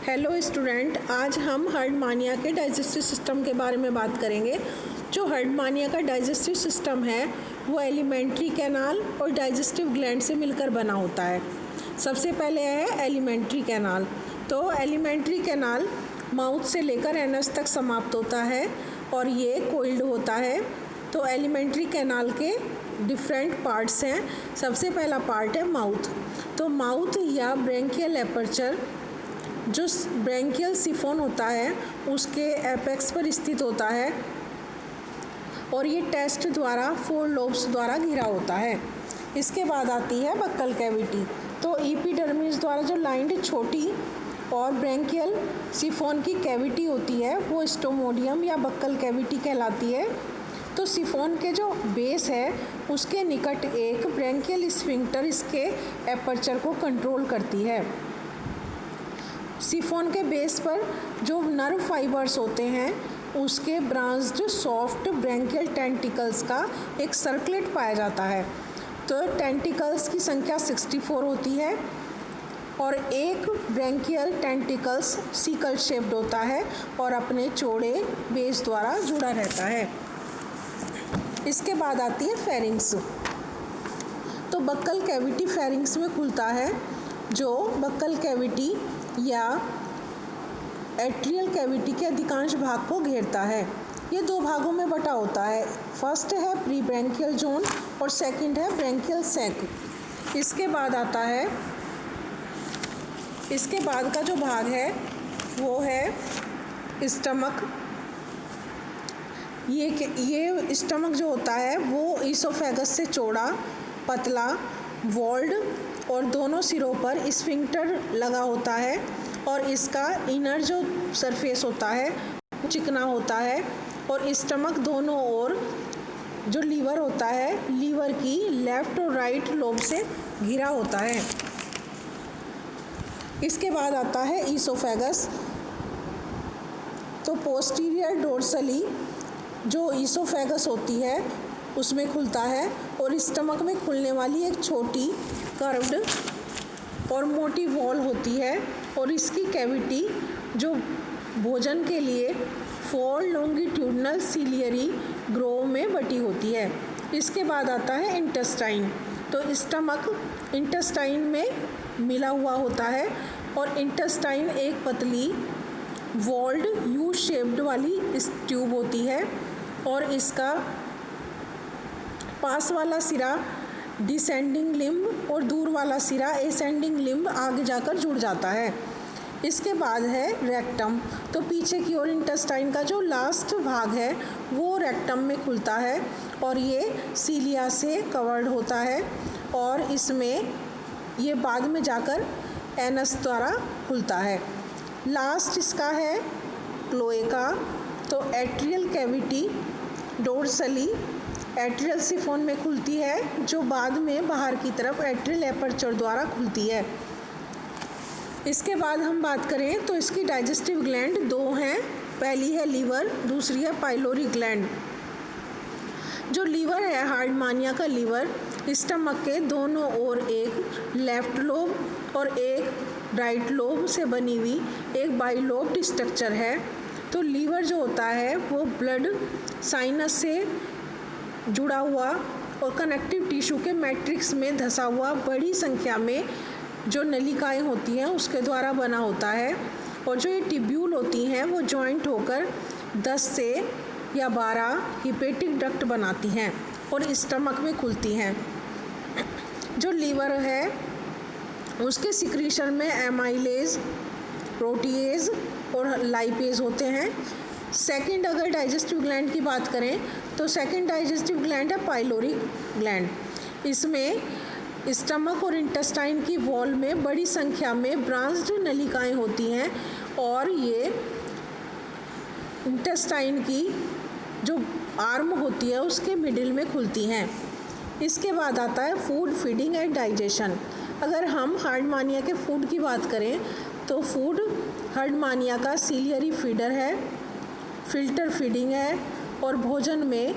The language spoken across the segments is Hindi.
हेलो स्टूडेंट, आज हम हर्डमानिया के डाइजेस्टिव सिस्टम के बारे में बात करेंगे। जो हर्डमानिया का डाइजेस्टिव सिस्टम है वो एलिमेंट्री कैनाल और डाइजेस्टिव ग्लैंड से मिलकर बना होता है। सबसे पहले है एलिमेंट्री कैनाल। तो एलिमेंट्री कैनाल माउथ से लेकर एनस तक समाप्त होता है और ये कोइल्ड होता है। तो एलिमेंट्री कैनाल के डिफरेंट पार्ट्स हैं। सबसे पहला पार्ट है माउथ। तो माउथ या ब्रेंकियल एपर्चर जो ब्रेंकियल सिफोन होता है उसके एपेक्स पर स्थित होता है और ये टेस्ट द्वारा 4 लोब्स द्वारा घिरा होता है। इसके बाद आती है बक्कल कैविटी। तो एपिडर्मिस द्वारा जो लाइंड छोटी और ब्रेंकियल सिफोन की कैविटी होती है वो स्टोमोडियम या बक्कल कैविटी कहलाती है। तो सिफोन के जो बेस है उसके निकट एक ब्रेंकियल स्फिंक्टर इसके एपर्चर को कंट्रोल करती है। सिफोन के बेस पर जो नर्व फाइबर्स होते हैं उसके ब्रांच्ड सॉफ्ट ब्रेंकियल टेंटिकल्स का एक सर्कलेट पाया जाता है। तो टेंटिकल्स की संख्या 64 होती है और एक ब्रेंकियल टेंटिकल्स सिकल शेप्ड होता है और अपने चौड़े बेस द्वारा जुड़ा रहता है। इसके बाद आती है फेरिंग्स। तो बक्कल कैविटी फेरिंग्स में खुलता है, जो बक्कल कैविटी या एट्रियल कैविटी के अधिकांश भाग को घेरता है। ये 2 भागों में बटा होता है। फर्स्ट है प्री ब्रेंकियल जोन और सेकंड है ब्रेंकियल सैक। इसके बाद आता है, इसके बाद का जो भाग है वो है स्टमक। ये स्टमक जो होता है वो ईसोफेगस से चौड़ा, पतला, वॉल्ड और दोनों सिरों पर स्फिंक्टर लगा होता है और इसका इनर जो सरफेस होता है वो चिकना होता है और स्टमक दोनों ओर जो लीवर होता है लीवर की लेफ्ट और राइट लोब से घिरा होता है। इसके बाद आता है ईसोफेगस। तो पोस्टीरियर डोर्सली जो ईसोफेगस होती है उसमें खुलता है और स्टमक में खुलने वाली एक छोटी कर्व्ड और मोटी वॉल होती है और इसकी कैविटी जो भोजन के लिए 4 लॉन्गिट्यूडनल सीलियरी ग्रोव में बटी होती है। इसके बाद आता है इंटेस्टाइन। तो स्टमक इंटेस्टाइन में मिला हुआ होता है और इंटेस्टाइन एक पतली वॉल्ड यू शेप्ड वाली ट्यूब होती है और इसका पास वाला सिरा डिसेंडिंग लिम्ब और दूर वाला सिरा एसेंडिंग लिम्ब आगे जाकर जुड़ जाता है। इसके बाद है रेक्टम। तो पीछे की ओर इंटेस्टाइन का जो लास्ट भाग है वो रेक्टम में खुलता है और ये सीलिया से कवर्ड होता है और इसमें ये बाद में जाकर एनस द्वारा खुलता है। लास्ट इसका है क्लोएका। तो atrial cavity dorsally atrial chiffon में खुलती है जो बाद में बाहर की तरफ एट्रियल एपर्चर द्वारा खुलती है। इसके बाद हम बात करें तो इसकी डाइजेस्टिव ग्लैंड 2 हैं। पहली है लीवर, दूसरी है पाइलोरी ग्लैंड। जो लीवर है हार्डमानिया का लीवर स्टमक के दोनों ओर एक लेफ्ट लोब और एक राइट लोब से बनी हुई एक बाइलोब्ड स्ट्रक्चर है। तो लीवर जो होता है वो ब्लड साइनस से जुड़ा हुआ और कनेक्टिव टिश्यू के मैट्रिक्स में धंसा हुआ बड़ी संख्या में जो नलिकाएं होती हैं उसके द्वारा बना होता है और जो ये टिब्यूल होती हैं वो जॉइंट होकर 10 से या 12 हिपेटिक डक्ट बनाती हैं और स्टमक में खुलती हैं। जो लीवर है उसके सिक्रीशन में एमाइलेज, प्रोटीएज और लाइपेज होते हैं। सेकंड अगर डाइजेस्टिव ग्लैंड की बात करें तो सेकंड डाइजेस्टिव ग्लैंड है पाइलोरी ग्लैंड। इसमें स्टमक और इंटेस्टाइन की वॉल में बड़ी संख्या में ब्रांच्ड नलिकाएं होती हैं और ये इंटेस्टाइन की जो आर्म होती है उसके मिडिल में खुलती हैं। इसके बाद आता है फूड फीडिंग एंड डाइजेशन। अगर हम हार्डमानिया के फूड की बात करें तो फूड हार्डमानिया का सीलियरी फीडर है, फिल्टर फीडिंग है और भोजन में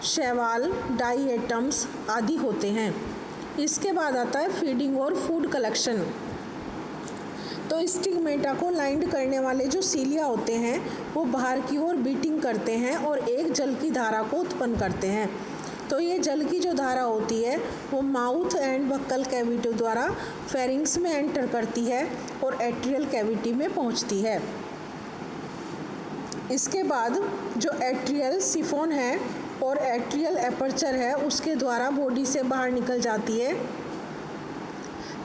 शैवाल, डाइएटम्स आदि होते हैं। इसके बाद आता है फीडिंग और फूड कलेक्शन। तो तो स्टिग्मेटा को लाइंड करने वाले जो सीलिया होते हैं वो बाहर की ओर बीटिंग करते हैं और एक जल की धारा को उत्पन्न करते हैं। तो ये जल की जो धारा होती है वो माउथ एंड बक्कल कैविटी द्वारा फेरिंग्स में एंटर करती है और एट्रियल कैविटी में पहुंचती है। इसके बाद जो एट्रियल सिफोन है और एट्रियल एपर्चर है उसके द्वारा बॉडी से बाहर निकल जाती है।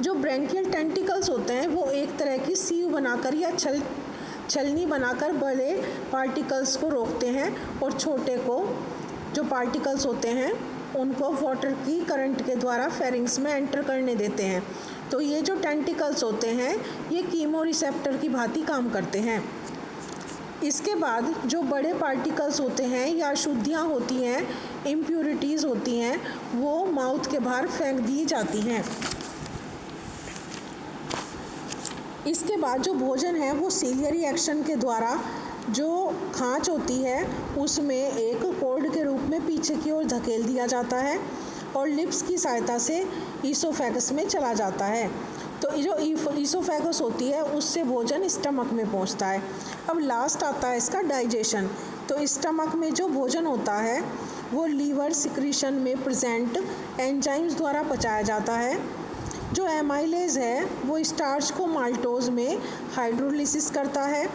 जो ब्रैंकियल टेंटिकल्स होते हैं वो एक तरह की सीव बनाकर या छलनी बनाकर बड़े पार्टिकल्स को रोकते हैं और छोटे को जो पार्टिकल्स होते हैं उनको वाटर की करंट के द्वारा फेरिंग्स में एंटर करने देते हैं। तो ये जो टेंटिकल्स होते हैं ये कीमो रिसेप्टर की भांति काम करते हैं। इसके बाद जो बड़े पार्टिकल्स होते हैं या अशुद्धियाँ होती हैं, इम्प्यूरिटीज़ होती हैं, वो माउथ के बाहर फेंक दी जाती हैं। इसके बाद जो भोजन है वो सीलियरी एक्शन के द्वारा जो खांच होती है उसमें एक कॉर्ड के रूप में पीछे की ओर धकेल दिया जाता है और लिप्स की सहायता से ईसोफेगस में चला जाता है। तो जो ईसोफेगस होती है उससे भोजन स्टमक में पहुंचता है। अब लास्ट आता है इसका डाइजेशन। तो स्टमक में जो भोजन होता है वो लीवर सिक्रीशन में प्रेजेंट एंजाइम्स द्वारा पचाया जाता है। जो एमाइलेज है वो स्टार्च को माल्टोज में हाइड्रोलिसिस करता है।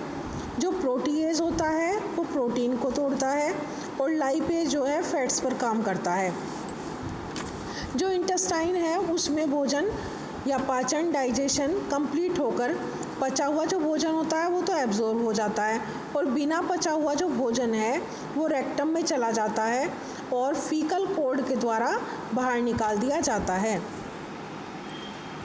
जो प्रोटीएज होता है वो प्रोटीन को तोड़ता है और लाइपेज जो है फैट्स पर काम करता है। जो इंटेस्टाइन है उसमें भोजन या पाचन डाइजेशन कंप्लीट होकर पचा हुआ जो भोजन होता है वो तो एब्जॉर्ब हो जाता है और बिना पचा हुआ जो भोजन है वो रेक्टम में चला जाता है और फीकल कोड के द्वारा बाहर निकाल दिया जाता है।